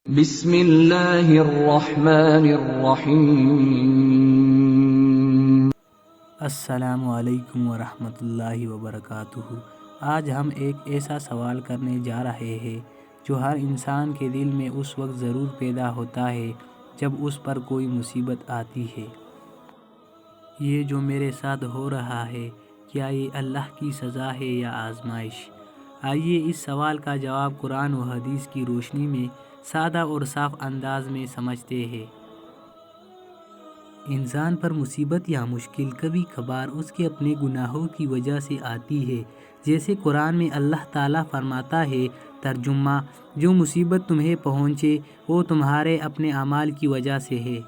بسم اللہ الرحمن الرحیم۔ السلام علیکم ورحمۃ اللہ وبرکاتہ۔ آج ہم ایک ایسا سوال کرنے جا رہے ہیں جو ہر انسان کے دل میں اس وقت ضرور پیدا ہوتا ہے جب اس پر کوئی مصیبت آتی ہے۔ یہ جو میرے ساتھ ہو رہا ہے، کیا یہ اللہ کی سزا ہے یا آزمائش؟ آئیے اس سوال کا جواب قرآن و حدیث کی روشنی میں سادہ اور صاف انداز میں سمجھتے ہیں۔ انسان پر مصیبت یا مشکل کبھی کبھار اس کے اپنے گناہوں کی وجہ سے آتی ہے، جیسے قرآن میں اللہ تعالیٰ فرماتا ہے، ترجمہ: جو مصیبت تمہیں پہنچے وہ تمہارے اپنے اعمال کی وجہ سے ہے۔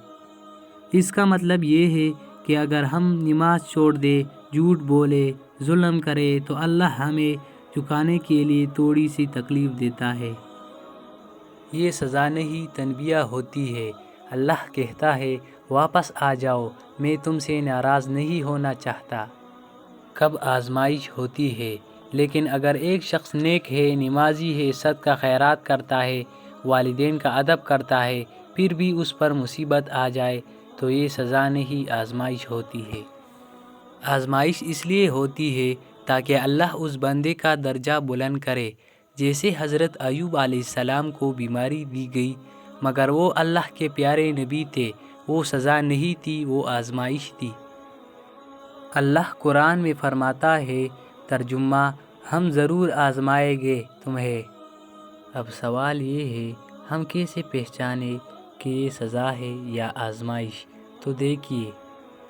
اس کا مطلب یہ ہے کہ اگر ہم نماز چھوڑ دیں، جھوٹ بولے، ظلم کرے تو اللہ ہمیں چکانے کے لیے تھوڑی سی تکلیف دیتا ہے۔ یہ سزا نہیں، تنبیہ ہوتی ہے۔ اللہ کہتا ہے، واپس آ جاؤ، میں تم سے ناراض نہیں ہونا چاہتا۔ کب آزمائش ہوتی ہے، لیکن اگر ایک شخص نیک ہے، نمازی ہے، صدقہ خیرات کرتا ہے، والدین کا ادب کرتا ہے، پھر بھی اس پر مصیبت آ جائے تو یہ سزا نہیں، آزمائش ہوتی ہے۔ آزمائش اس لیے ہوتی ہے تاکہ اللہ اس بندے کا درجہ بلند کرے۔ جیسے حضرت ایوب علیہ السلام کو بیماری دی گئی، مگر وہ اللہ کے پیارے نبی تھے، وہ سزا نہیں تھی، وہ آزمائش تھی۔ اللہ قرآن میں فرماتا ہے، ترجمہ: ہم ضرور آزمائیں گے تمہیں۔ اب سوال یہ ہے، ہم کیسے پہچانیں کہ یہ سزا ہے یا آزمائش؟ تو دیکھیے،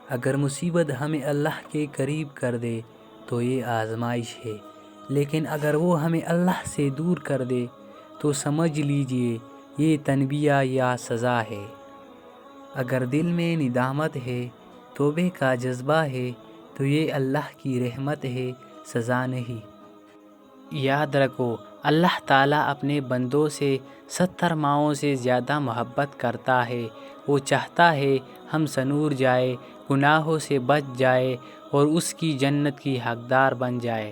اگر مصیبت ہمیں اللہ کے قریب کر دے تو یہ آزمائش ہے، لیکن اگر وہ ہمیں اللہ سے دور کر دے تو سمجھ لیجئے یہ تنبیہ یا سزا ہے۔ اگر دل میں ندامت ہے، توبہ کا جذبہ ہے تو یہ اللہ کی رحمت ہے، سزا نہیں۔ یاد رکھو، اللہ تعالیٰ اپنے بندوں سے 70 ماؤں سے زیادہ محبت کرتا ہے۔ وہ چاہتا ہے ہم سنور جائے، گناہوں سے بچ جائے اور اس کی جنت کی حقدار بن جائے۔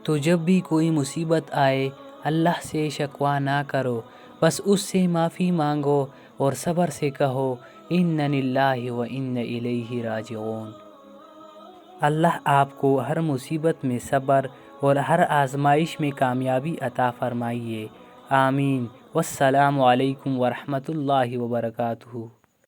تو جب بھی کوئی مصیبت آئے، اللہ سے شکوہ نہ کرو، بس اس سے معافی مانگو اور صبر سے کہو، اِنَّ لِلَّهِ وَإِنَّ إِلَيْهِ راجعون۔ اللہ آپ کو ہر مصیبت میں صبر اور ہر آزمائش میں کامیابی عطا فرمائے۔ آمین۔ والسلام علیکم ورحمۃ اللہ وبرکاتہ۔